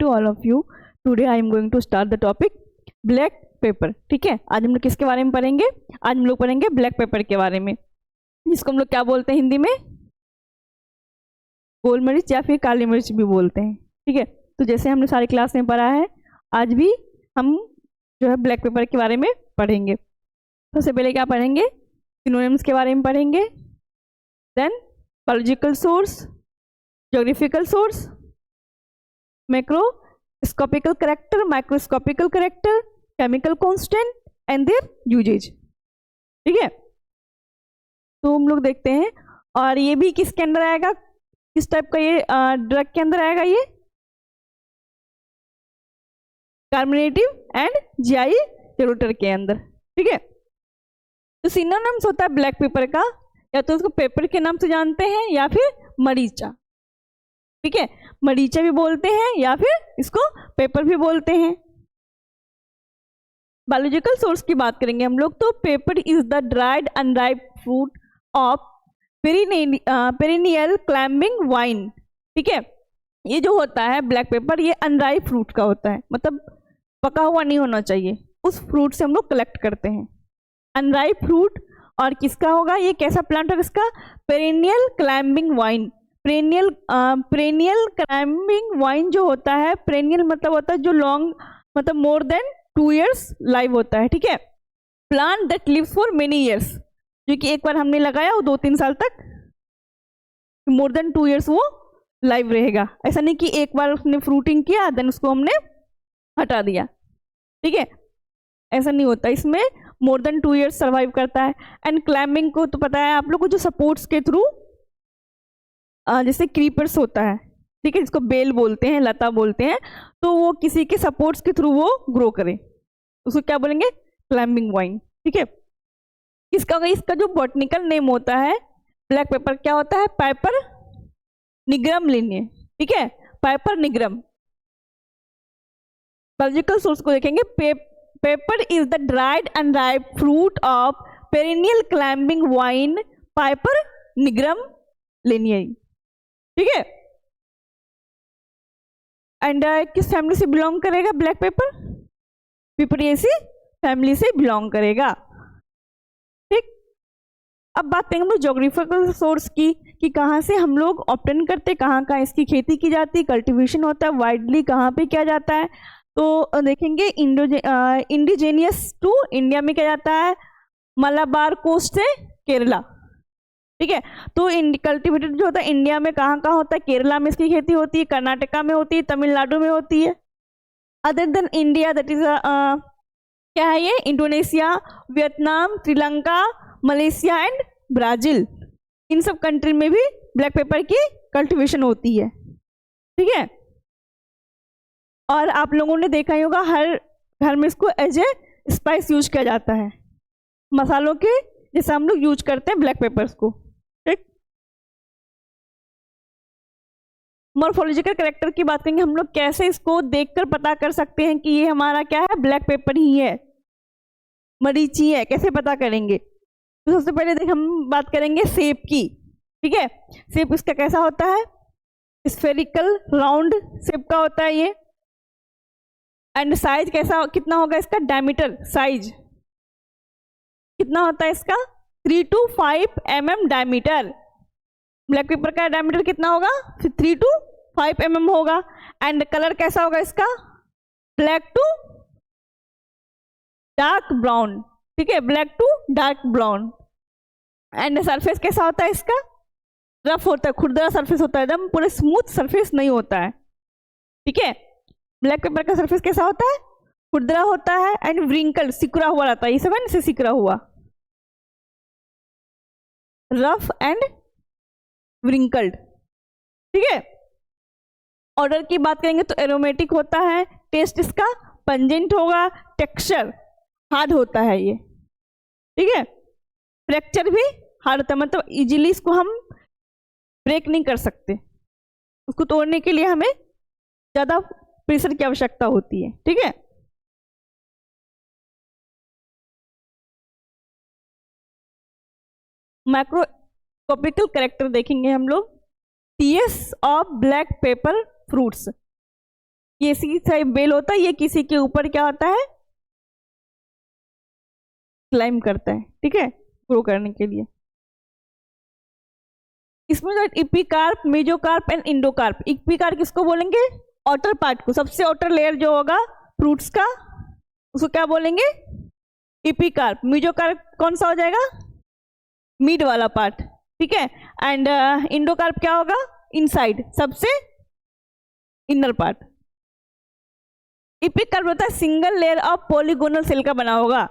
to all of you. Today I am going to start the topic black paper. ठीक है, आज हम लोग किसके बारे में पढ़ेंगे? आज हम लोग पढ़ेंगे ब्लैक पेपर के बारे में, जिसको हम लोग क्या बोलते हैं हिंदी में? गोल मिर्च या फिर काली मिर्च भी बोलते हैं। ठीक है, तो जैसे हमने सारी क्लास में पढ़ा है, आज भी हम जो है ब्लैक पेपर के बारे में पढ़ेंगे। सबसे पहले क्या पढ़ेंगे? सिनोनिम्स के बारे में पढ़ेंगे, then biological source, geographical source, macroscopical character, microscopical character, chemical constant and their uses. ठीक है, तो हम लोग देखते हैं। और ये भी किसके अंदर आएगा, किस टाइप का ये ड्रग के अंदर आएगा? ये कार्बोनेटिव एंड जीआई रेगुलेटर के अंदर। ठीक है, तो सिनोनिम्स होता है ब्लैक पेपर का, या तो उसको पेपर के नाम से जानते हैं या फिर मरीचा। ठीक है, मरीचा भी बोलते हैं या फिर इसको पेपर भी बोलते हैं। बायोलॉजिकल सोर्स की बात करेंगे हम लोग, तो pepper is the dried unripe fruit of perennial climbing vine. ठीक है, ये जो होता है ब्लैक पेपर, ये अनराइप फ्रूट का होता है, मतलब पका हुआ नहीं होना चाहिए, उस फ्रूट से हम लोग कलेक्ट करते हैं अनराइप फ्रूट। और किसका होगा? ये कैसा प्लांट है इसका? Perennial climbing vine. Perennial climbing vine जो होता है, पेरिनियल मतलब होता है जो लॉन्ग, मतलब मोर देन 2 years लाइव होता है। ठीक है, plant that lives for many years, जो कि एक बार हमने लगाया वो 2-3 साल तक, मोर देन 2 years वो लाइव रहेगा। ऐसा नहीं कि एक बार उसने फ्रूटिंग किया देन उसको हमने हटा दिया। ठीक है, ऐसा नहीं होता, इसमें मोर देन 2 years सर्वाइव करता है। एंड क्लाइंबिंग को तो पता है आप लोग को, जो सपोर्ट्स के थ्रू, जैसे क्रीपर्स होता है, ठीक है, जिसको बेल बोलते हैं, लता बोलते हैं, तो वो किसी के सपोर्ट्स के थ्रू वो ग्रो करे, उसको क्या बोलेंगे? Climbing vine. ठीक है, इसका जो बॉटनिकल नेम होता है ब्लैक पेपर, क्या होता है? पाइपर निग्रम लिनिये। ठीक है, पाइपर निग्रम। बायोलॉजिकल सोर्स को देखेंगे, pepper is the dried and ripe fruit of perennial climbing vine, piper nigrum लिनिये। ठीक है, एंड किस फैमिली से बिलोंग करेगा ब्लैक पेपर? पिपरिएसी फैमिली से बिलोंग करेगा। ठीक, अब बात करेंगे हम लोग ज्योग्राफिकल सोर्स की, कि कहाँ से हम लोग ऑब्टेन करते, कहाँ कहाँ इसकी खेती की जाती, कल्टीवेशन होता है, वाइडली कहाँ पे किया जाता है। तो देखेंगे इंडिजेनियस टू इंडिया में किया जाता है, मलाबार कोस्ट से केरला। ठीक है, तो कल्टीवेटेड जो होता है इंडिया में कहाँ कहाँ होता है? केरला में इसकी खेती होती है, कर्नाटका में होती है, तमिलनाडु में होती है। Other than India, that is क्या है ये? Indonesia, Vietnam, Sri Lanka, Malaysia and Brazil, इन सब कंट्री में भी ब्लैक पेपर की कल्टीवेशन होती है। ठीक है, और आप लोगों ने देखा ही होगा, हर घर में इसको एज ए स्पाइस यूज किया जाता है, मसालों के जैसे हम लोग यूज करते हैं ब्लैक पेपर्स को। ठीक, मॉर्फोलॉजिकल कैरेक्टर की बात करेंगे हम लोग, कैसे इसको देखकर पता कर सकते हैं कि ये हमारा क्या है? ब्लैक पेपर ही है, मरीची है, कैसे पता करेंगे? तो सबसे पहले हम बात करेंगे शेप की। ठीक है, शेप इसका कैसा होता है? स्फेरिकल राउंड शेप का होता है ये। एंड साइज कैसा, कितना होगा इसका? डायमीटर साइज कितना होता है इसका? 3 to 5 mm diameter. Black pepper का डायमीटर कितना होगा? 3 to 5 mm होगा। एंड कलर कैसा होगा इसका? Black to dark brown. ठीक है, black to dark brown. And surface कैसा होता है इसका? रफ होता है, खुरदरा सरफेस होता है, एकदम पूरे स्मूथ सरफेस नहीं होता है। ठीक है, ब्लैक पेपर का सरफेस कैसा होता है? खुरदरा होता है एंड व्रिंकल, सिकुड़ा हुआ रहता है, ये सब है ना, सिकुड़ा हुआ, रफ एंड व्रिंकल्ड। ठीक है, ऑर्डर की बात करेंगे तो एरोमेटिक होता है, टेस्ट इसका पंजेंट होगा, टेक्सचर हार्ड होता है ये। ठीक है, फ्रैक्चर भी हार्ड होता है, मतलब इजीली इसको हम ब्रेक नहीं कर सकते, उसको तोड़ने के लिए हमें ज़्यादा प्रेशर की आवश्यकता होती है। ठीक है, मैक्रोस्कोपिकल कैरेक्टर देखेंगे हम लोग, TS of black pepper fruits. ये सी टाइप बेल होता है, ये किसी के ऊपर क्या होता है, क्लाइम करता है, ठीक है, ग्रो करने के लिए। इसमें जो epicarp, mesocarp and endocarp, epicarp किसको बोलेंगे, आउटर पार्ट को, सबसे आउटर लेयर जो होगा फ्रूट्स का उसको क्या बोलेंगे, इपिकार्प। मेजोकार्प कौन सा हो जाएगा, मिड वाला पार्ट, ठीक है। एंड इंडोकार्प क्या होगा, इनसाइड, सबसे इनर पार्ट। इपिकार्प होता है single layer of polygonal cell का बना होगा।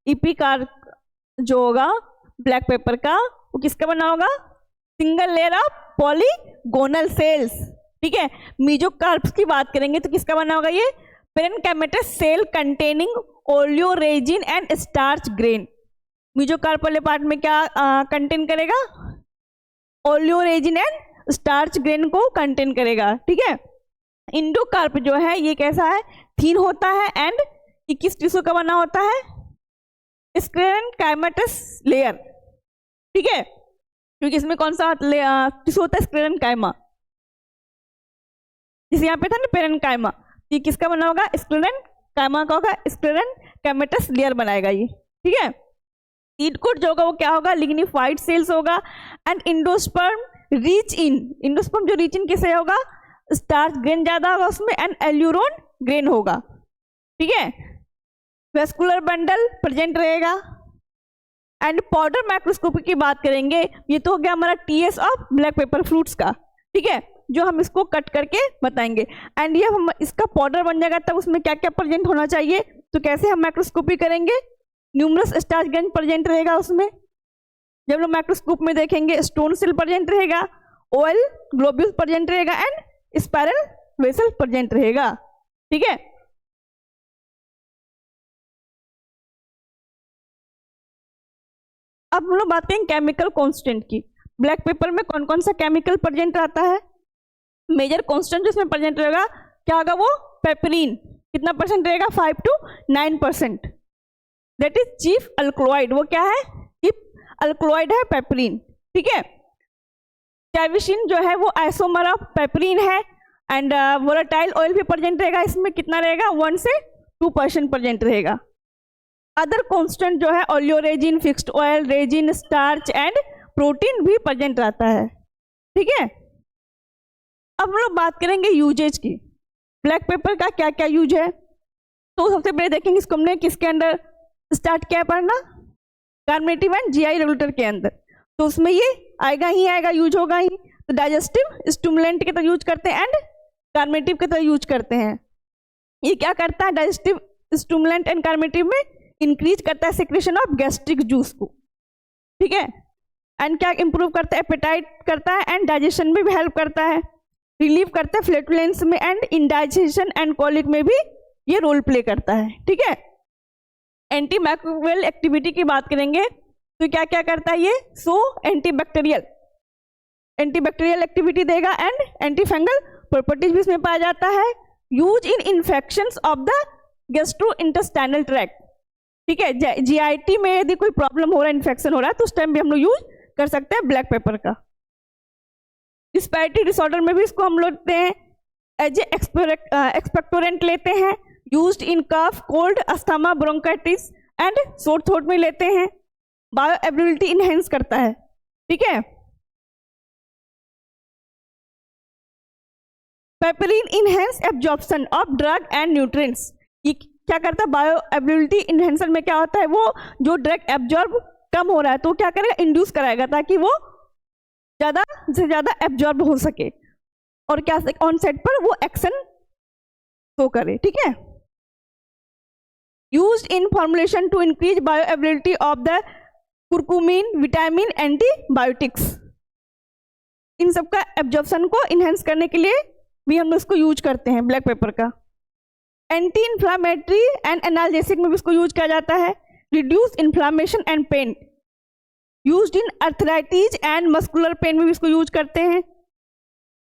इपिकार्प जो होगा ब्लैक पेपर का वो किसका बना होगा, single layer of polygonal cells, ठीक है। मेजोकार्प की बात करेंगे तो किसका बना होगा, ये parenchymatous cell containing oleoresin and starch grain. मेजोकार्प वाले पार्ट में क्या कंटेन करेगा, ओलियोरेजिन एंड स्टार्च ग्रेन को कंटेन करेगा, ठीक है। इंडोकार्प जो है ये कैसा है, थीन होता है एंड 21 टिश्यू का बना होता है, स्क्लेरेनकाइमेटस लेयर, ठीक है, क्योंकि इसमें कौन सा टिश्यू होता है, स्क्लेरेनकाइमा, जैसे यहाँ पे था ना पेरेनकाइमा, ये किसका बना होगा, स्क्लेरेनकाइमा का होगा, स्क्लेरेनकाइमेटस लेयर बनाएगा ये, ठीक है। सीड कोट जो होगा वो क्या होगा, लिग्निफाइड सेल्स होगा। And endosperm reach in, endosperm जो रीच इन किसे होगा, स्टार्च ग्रेन ज्यादा होगा उसमें एंड एल्यूरोन ग्रेन होगा, ठीक है। वेस्कुलर बंडल प्रेजेंट रहेगा। एंड पाउडर माइक्रोस्कोपी की बात करेंगे, ये तो हो गया हमारा TS of black pepper fruits का, ठीक है, जो हम इसको कट करके बताएंगे। एंड ये हम इसका पाउडर बन जाएगा तब उसमें क्या क्या प्रेजेंट होना चाहिए, तो कैसे हम माइक्रोस्कोपी करेंगे, न्यूमरस स्टार्च ग्रेन प्रेजेंट रहेगा उसमें, जब लोग माइक्रोस्कोप में देखेंगे स्टोन सेल प्रेजेंट रहेगा, ऑयल ग्लोब्यूल प्रेजेंट रहेगा एंड स्पाइरल वेसल प्रेजेंट रहेगा, ठीक है। अब हम लोग बात करेंगे केमिकल कांस्टेंट की। ब्लैक पेपर में कौन कौन सा केमिकल प्रेजेंट रहता है, मेजर कांस्टेंट जो इसमें प्रेजेंट रहेगा क्या होगा, वो पेपरिन, कितना परसेंट रहेगा, 5 to 9%। That is chief alkaloid, वो क्या है, चीफ अल्कलॉइड है पेपरिन, ठीक है। टाइविसिन जो है वो आइसोमर ऑफ पेपरिन है। एंड वोलेटाइल ऑयल भी प्रेजेंट रहेगा, इसमें कितना रहेगा, 1 से 2% प्रेजेंट रहेगा। अदर कांस्टेंट जो है oleoresin, fixed oil, resin, starch and protein भी प्रेजेंट रहता है, ठीक है। अब हम लोग बात करेंगे यूजेज की, ब्लैक पेपर का क्या क्या यूज है। तो सबसे पहले देखेंगे इसको हमने किसके अंदर स्टार्ट किया पढ़ना, कार्बोनेटिव एंड जीआई रेगुलेटर के अंदर, तो उसमें ये आएगा ही आएगा, यूज होगा ही। तो डाइजेस्टिव स्टिमुलेंट के तरह यूज करते हैं एंड कार्बोनेटिव के तरह यूज करते हैं। ये क्या करता है, डाइजेस्टिव स्टिमुलेंट एंड कार्बोनेटिव में इंक्रीज करता है सेक्रेशन ऑफ गैस्ट्रिक जूस को, ठीक है। एंड क्या इंप्रूव करता है, एपेटाइट करता है एंड डाइजेशन में भी हेल्प करता है, रिलीव करता है फ्लैटुलेंस में एंड इंडाइजेशन एंड कॉलिक में भी ये रोल प्ले करता है, ठीक है। एंटी माइक्रोबियल एक्टिविटी की बात करेंगे तो क्या क्या करता है ये, सो एंटीबैक्टीरियल एक्टिविटी देगा एंड एंटी फंगल प्रॉपर्टीज भी इसमें पाया जाता है। Use in infections of the gastrointestinal tract, ठीक है, जीआईटी में यदि कोई प्रॉब्लम हो रहा है, इन्फेक्शन हो रहा है तो उस टाइम भी हम लोग यूज कर सकते हैं ब्लैक पेपर का। रिस्पिरेटरी डिसऑर्डर में भी इसको हम लोग लेते हैं, एज ए एक्सपेक्टोरेंट लेते हैं, used in cough, cold, asthma, bronchitis and sore throat में लेते हैं। बायोअवेलेबिलिटी इनहेंस करता है, ठीक है। Piperine enhance absorption of drug and nutrients, ये क्या करता है, बायोअवेलेबिलिटी इनहेंसर में क्या होता है, वो जो ड्रग एब्जॉर्ब कम हो रहा है तो क्या करेगा, इंड्यूस कराएगा ताकि वो ज्यादा से ज्यादा एब्जॉर्ब हो सके और क्या ऑन सेट पर वो एक्शन शो करे, ठीक है। Used in formulation to increase bioavailability of the curcumin, vitamin, antibiotics, इन सब का एब्जॉर्प्शन को इनहेंस करने के लिए भी हम इसको यूज करते हैं ब्लैक पेपर का। एंटी इन्फ्लामेटरी एंड एनाल्जेसिक में भी इसको यूज किया जाता है। Reduce inflammation and pain, used in arthritis and muscular pain में भी इसको यूज करते हैं,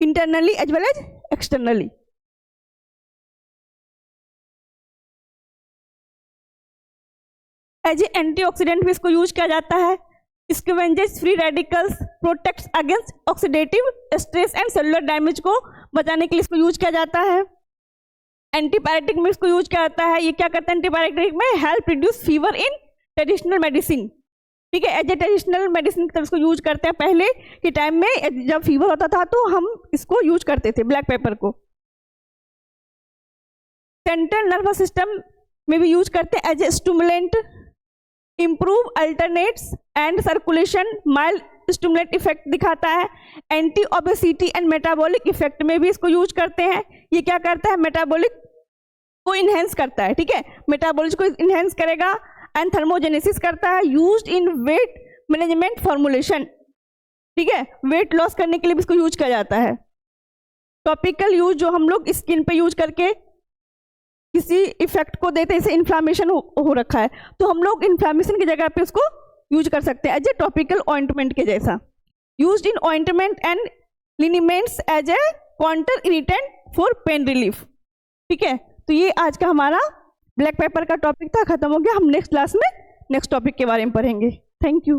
internally as well as externally. As a antioxidant भी इसको यूज किया जाता है। Scavenges free radicals, protects against oxidative stress and cellular damage को बचाने के लिए इसको यूज किया जाता है। एंटीबायोटिक में इसको यूज किया जाता है। ये क्या करता है एंटीबायोटिक में, help reduce fever in traditional medicine, ठीक है, एज ए ट्रेडिशनल मेडिसिन की तरह इसको यूज करते हैं। पहले के टाइम में जब फीवर होता था तो हम इसको यूज करते थे ब्लैक पेपर को। सेंट्रल नर्वस सिस्टम में भी यूज करते हैं as a stimulant, improve alternates and circulation, mild stimulant effect दिखाता है। Anti obesity and metabolic effect में भी इसको यूज करते हैं। ये क्या करता है, मेटाबॉलिक को इनहेंस करता है, ठीक है, मेटाबॉलिज्म को इनहेंस करेगा। एंड थर्मोजेनेसिस करता है। यूज्ड इन वेट मैनेजमेंट फॉर्मुलेशन, ठीक है, वेट लॉस करने के लिए भी इसको यूज किया जाता है। टॉपिकल यूज जो हम लोग स्किन पे यूज करके किसी इफेक्ट को देते हैं, जैसे इन्फ्लामेशन हो रखा है तो हम लोग इन्फ्लामेशन की जगह पे उसको यूज कर सकते हैं एज ए टॉपिकल ऑइंटमेंट के जैसा। Used in ointment and liniments as a counter irritant for pain relief, ठीक है। तो ये आज का हमारा ब्लैक पेपर का टॉपिक था, खत्म हो गया। हम नेक्स्ट क्लास में नेक्स्ट टॉपिक के बारे में पढ़ेंगे। Thank you.